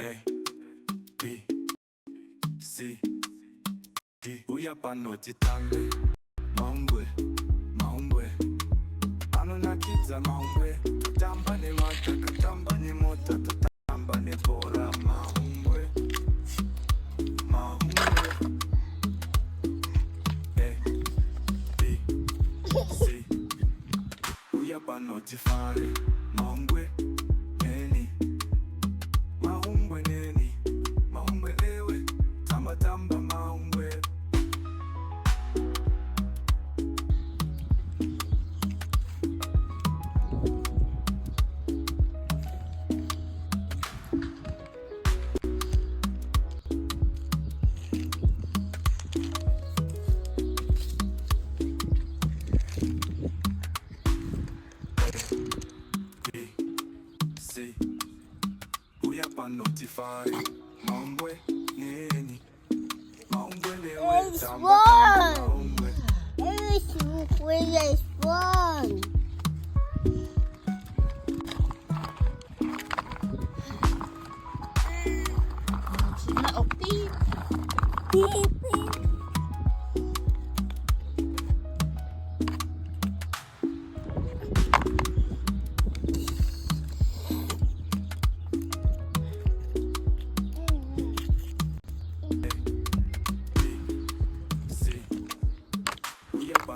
A, B, C, D. Uya pano titambe, maungwe, maungwe. Ano nakidza maungwe, tutamba ne mata, katamba ne mota, tutamba ne bora, maungwe, maungwe. A, B, C. Uya pano tifare, maungwe, neni. Maungwe neni, maungwe lewe, tamba tamba maungwe. B, C. Uya panotify, maungwe neni, maungwe lewe, tamba tamba maungwe. It's fun. Oh, beep. Beep, beep.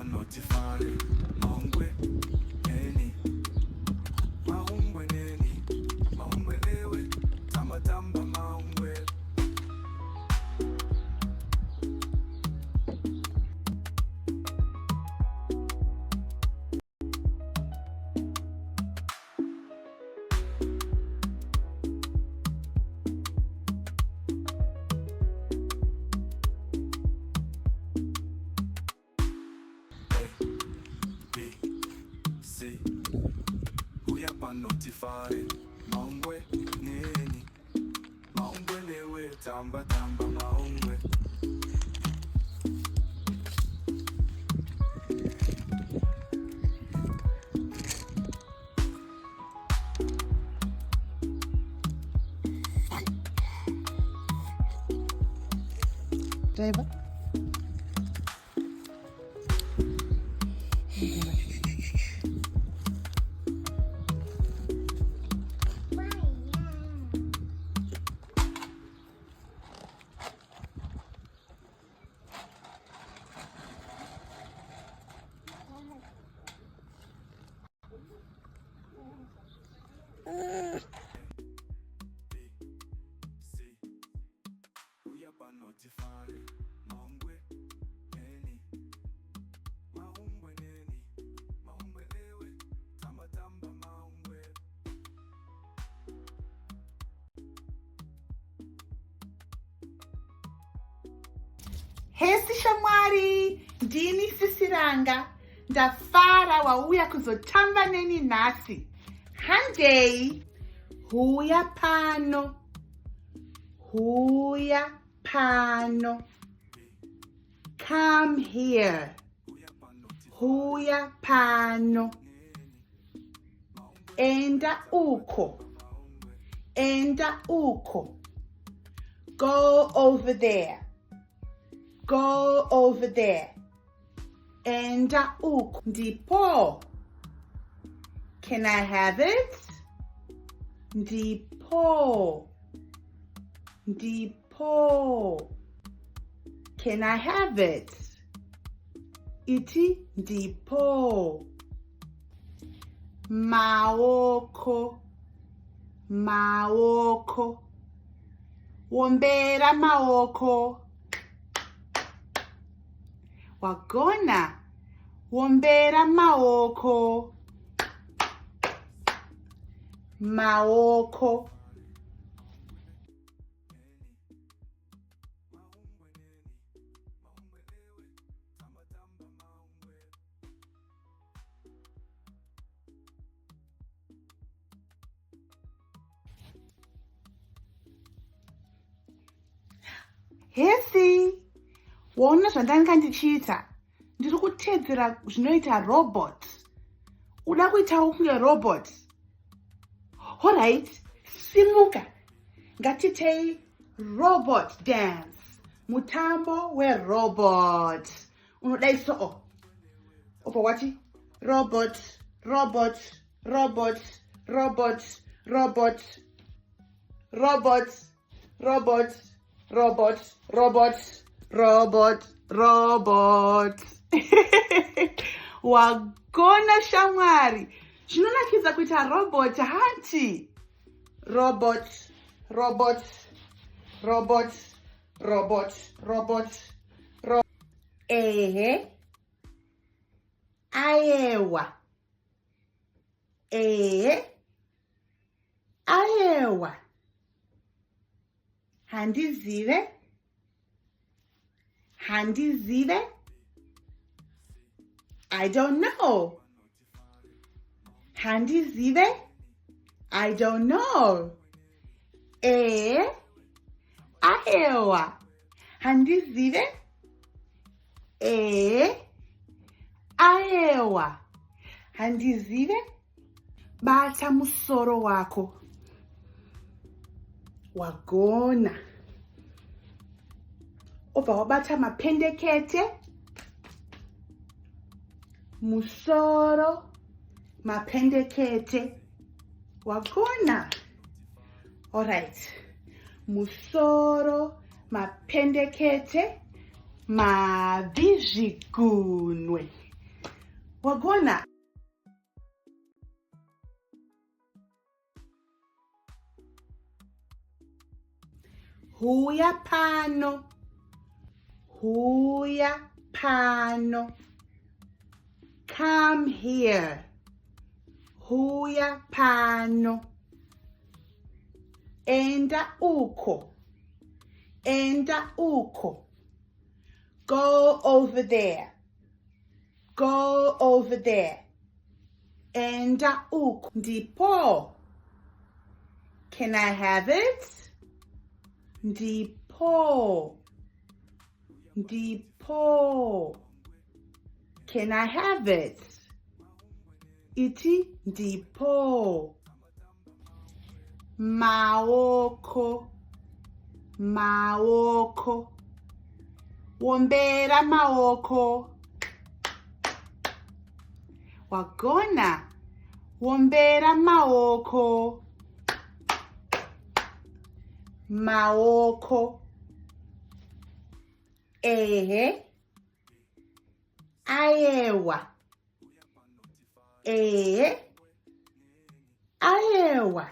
Notify, maungwe neni, maungwe neni, maungwe lewe, tamba tamba maungwe. C, uya panotify, maungwe neni, maungwe lewe, tamba tamba maungwe. Driver. Notify, maungwe neni, maungwe neni, maungwe lewe, tamba tamba maungwe. Hesi shamwari, ndini Sisi Ranga, ndafara wauya kuzotamba neni nasi. Handei, huya pano, huya pano. Come here, huya pano. Enda uko, enda uko. Go over there. Go over there. Enda uko. Ndipo. Can I have it? Ndipo. Ndipo. Can I have it? Iti ndipo. Maoko. Maoko. Wombera maoko. Wagona. Wombera maoko. Maoko. Hesi, waona zvandanga ndichiita. Ndiri kutedzera zvinoita robot. Uda kuitawo kunge robot. Alright, simuka. Ngatitei robot dance. Mutambo werobot. Unodaiso. Opa wati? Robot, robot, robot, robot, robot, robot, robot, robot, robot, robot, robot. Wagona shamwari. Zvinonakidza kuita robot hanti. Robot, robot, robot, robot, robot, robot. Ehe. Ayewa. Ayewa. Handizive. Handizive. I don't know. Handizive. I don't know. Ayewa. Handizive. Ayewa. Handizive. Bata musoro wako. Wagona. Opa wabata mapendekete. Musoro. Mapendekete. Wagona. Alright. Musoro. Mapendekete. Mavijigunwe. Wagona. Huya pano. Huya pano. Come here. Huya pano. Enda uko. Enda uko. Go over there. Go over there. Enda uko. Ndipo. Can I have it? Ndipo. Ndipo. Can I have it? Iti ndipo. Maoko. Maoko. Wombera maoko. Wagona. Wombera maoko. Maoko. Ayewa. Ayewa.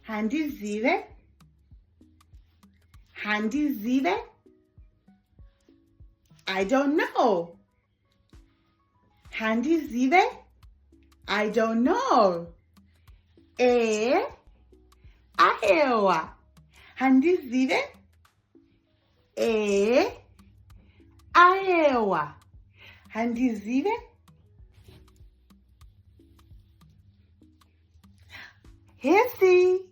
Handizive. Handizive. I don't know. Handizive. I don't know. Ayewa. Handizive. Ayewa. Handizive. Hesi.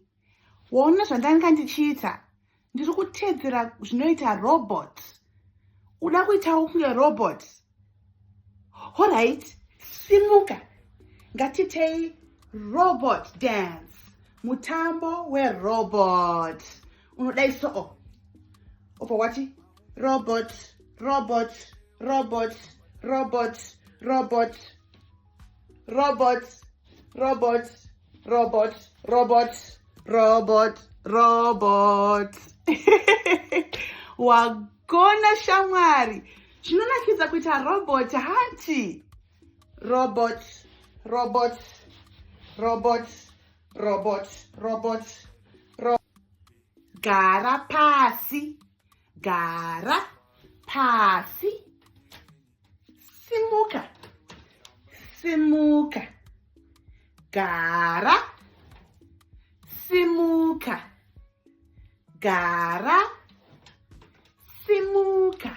Wona zvandanga ndichiita. Ndiri kutedzera zvinoita robot. Uda kuitawo kunge robot. Alright. Simuka. Ngatitei robot dance. Mutambo werobot. Unodaiso. Opa wati? Robot, robot, robot, robot, robot, robot, robot, robot, robot, robot, robot. Wagona shamwari. Zvinonakidza kuita robot hanti. Robot, robot, robot, robot, robot, robot. Gara pasi. Gara pasi. Simuka. Simuka. Gara. Simuka. Gara. Simuka.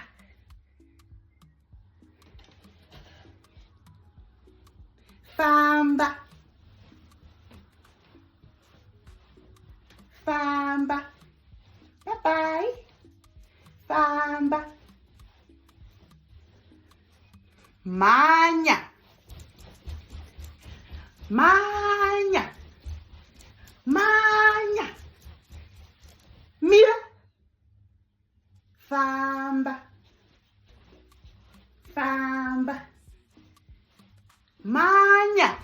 Famba. Famba. Bye-bye. Famba. Manya. Manya. Manya. famba, famba, manya.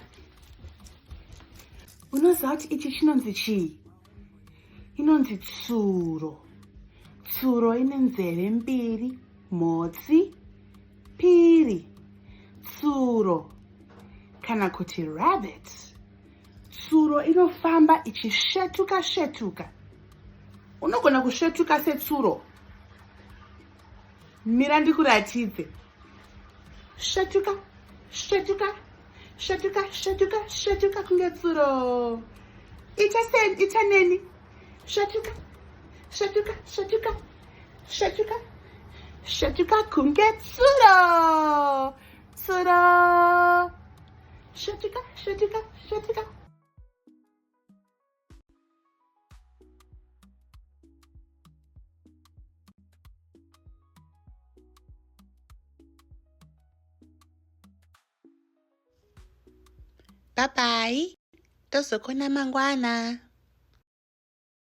Unoziva kuti ichi chinonzi chii? Inonzi tsuro. Tsuro ine nzeve mbiri, mhotsi, piri. Tsuro kana kuti rabbit. Tsuro inofamba ichisvetuka svetuka. Unogona kusvetuka setsuro. Mira ndikuratidze. Svetuka, svetuka, svetuka, svetuka, svetuka kunge tsuro. Ita neni. Svetuka, svetuka, svetuka, svetuka, svetuka kunge tsuro. Tsuro. Svetuka, svetuka, svetuka. Bye bye. Tozokona mangwana.